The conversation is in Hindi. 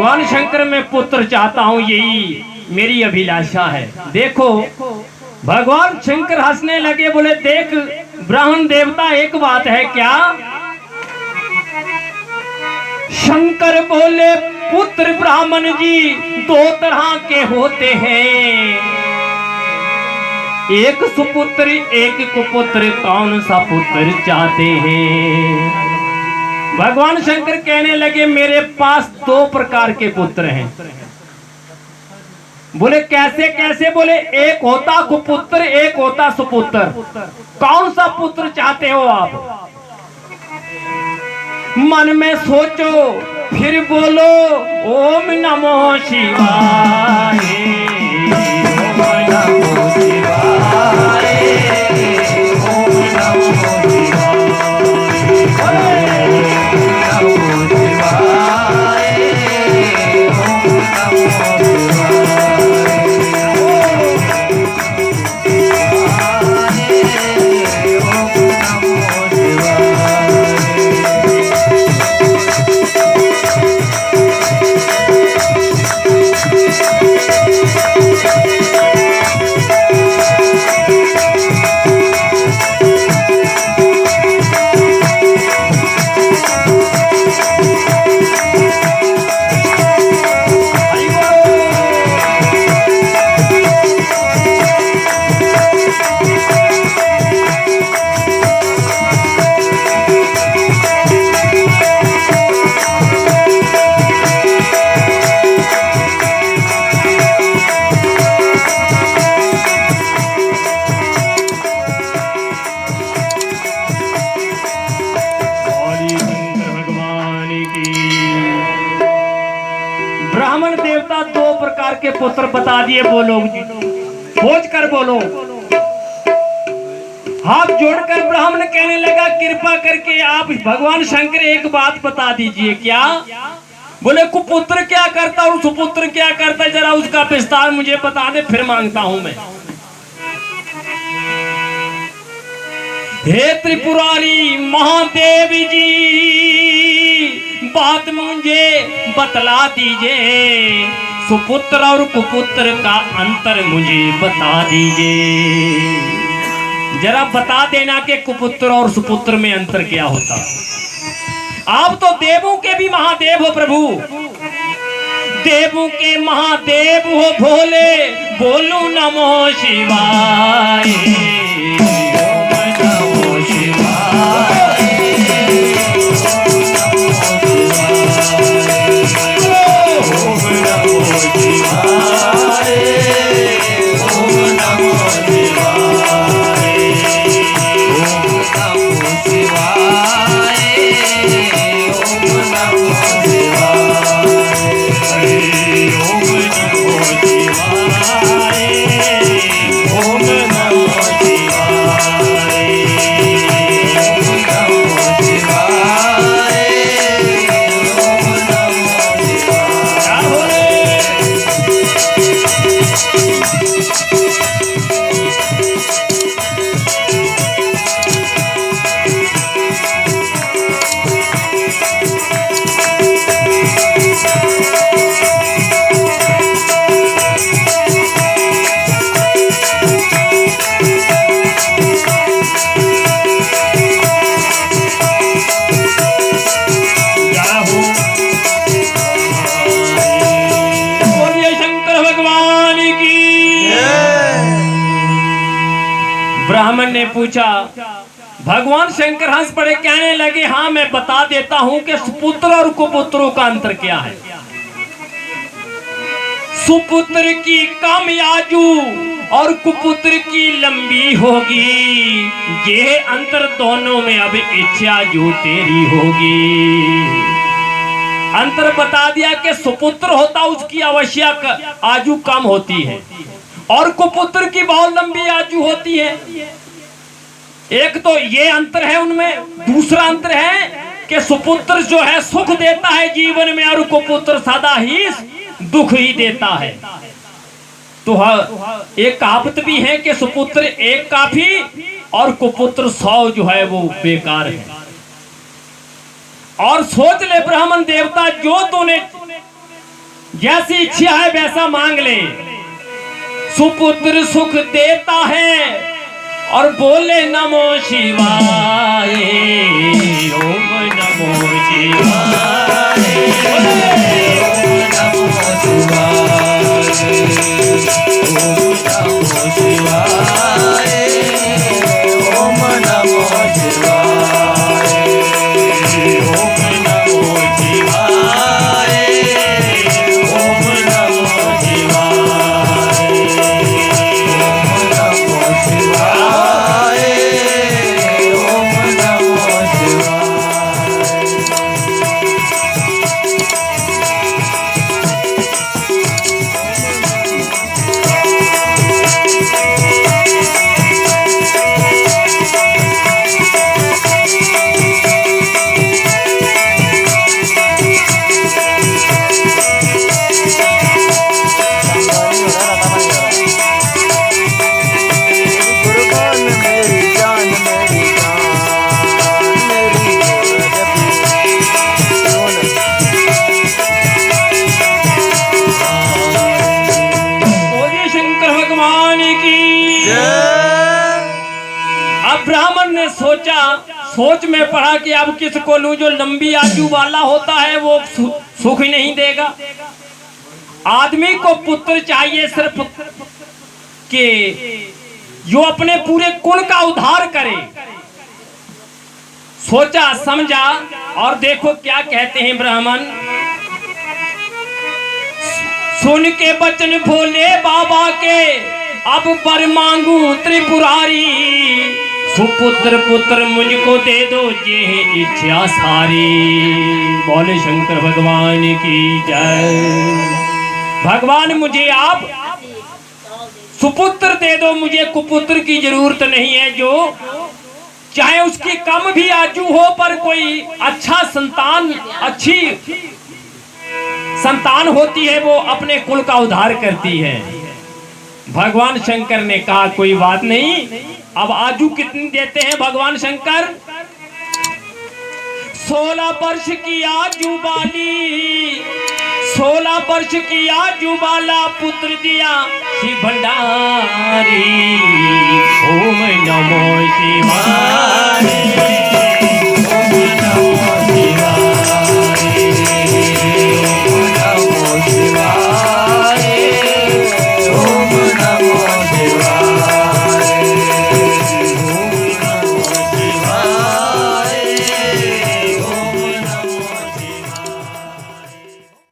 भगवान शंकर मैं पुत्र चाहता हूँ, यही मेरी अभिलाषा है। देखो भगवान शंकर हंसने लगे, बोले देख ब्राह्मण देवता एक बात है क्या? शंकर बोले पुत्र ब्राह्मण जी दो तरह के होते हैं, एक सुपुत्र एक कुपुत्र, कौन सा पुत्र चाहते हैं? भगवान शंकर कहने लगे मेरे पास दो प्रकार के पुत्र हैं। बोले कैसे कैसे? बोले एक होता कुपुत्र एक होता सुपुत्र, कौन सा पुत्र चाहते हो आप? मन में सोचो फिर बोलो ओम नमो शिवाय, ओम नमो शिवाय, ओम नमो के पुत्र बता दिए। बोलो जी, खोज कर बोलो। हाथ जोड़कर ब्राह्मण कहने लगा कृपा करके आप भगवान शंकर एक बात बता दीजिए। क्या? बोले कुपुत्र क्या करता और सुपुत्र क्या करता, जरा उसका विस्तार मुझे बता दे, फिर मांगता हूं मैं। हे त्रिपुरारी महादेव जी बात मुझे बतला दीजिए, सुपुत्र और कुपुत्र का अंतर मुझे बता दीजिए। जरा बता देना कि कुपुत्र और सुपुत्र में अंतर क्या होता। आप तो देवों के भी महादेव हो प्रभु, देवों के महादेव हो भोले, बोलू नमो शिवाय, नमो शिवाय। ब्राह्मण ने पूछा, भगवान शंकर हंस पड़े, कहने लगे हाँ मैं बता देता हूं कि सुपुत्र और कुपुत्रों का अंतर क्या है। सुपुत्र की कम आयु और कुपुत्र की लंबी होगी, ये अंतर दोनों में अब इच्छा जो तेरी होगी। अंतर बता दिया कि सुपुत्र होता उसकी आवश्यक आयु कम होती है और कुपुत्र की बहुत लंबी आयु होती है। एक तो ये अंतर है उनमें। दूसरा अंतर है कि सुपुत्र जो है सुख देता है जीवन में और कुपुत्र सदा ही दुख ही देता है। तो एक कहावत भी है कि सुपुत्र एक काफी और कुपुत्र 100 जो है वो बेकार है। और सोच ले ब्राह्मण देवता, जो तूने जैसी इच्छा है वैसा मांग ले। सुपुत्र सुख देता है और बोले नमो शिवाय, ओम नमो शिवाय, ओम नमो शिवाय, ओम नमो शिवाय, ओम नमो शिवाय, ओम नमो शिवाय, ओम नमो शिवाय, ओम नमो बोलिए शंकर भगवान की। अब ब्राह्मण ने सोचा, सोच में पड़ा कि अब किसको लूं, जो लंबी आयु वाला होता है वो सुख ही नहीं देगा। आदमी को पुत्र चाहिए सिर्फ कि जो अपने पूरे कुल का उद्धार करे। सोचा समझा और देखो क्या कहते हैं ब्राह्मण। सुन के बचन भोले बाबा के, अब वर मांगू त्रिपुरारी, सुपुत्र पुत्र मुझको दे दो ये इच्छा सारी। बोले शंकर भगवान की जय। भगवान मुझे आप सुपुत्र दे दो, मुझे कुपुत्र की जरूरत नहीं है। जो चाहे उसकी कम भी आयु हो पर कोई अच्छा संतान, अच्छी संतान होती है वो अपने कुल का उद्धार करती है। भगवान शंकर ने कहा कोई बात नहीं। अब आयु कितनी देते हैं भगवान शंकर? 16 वर्ष की आयु वाली, 16 वर्ष की आयु वाला पुत्र दिया शिव भंडारी। ओम नमो शिवाय।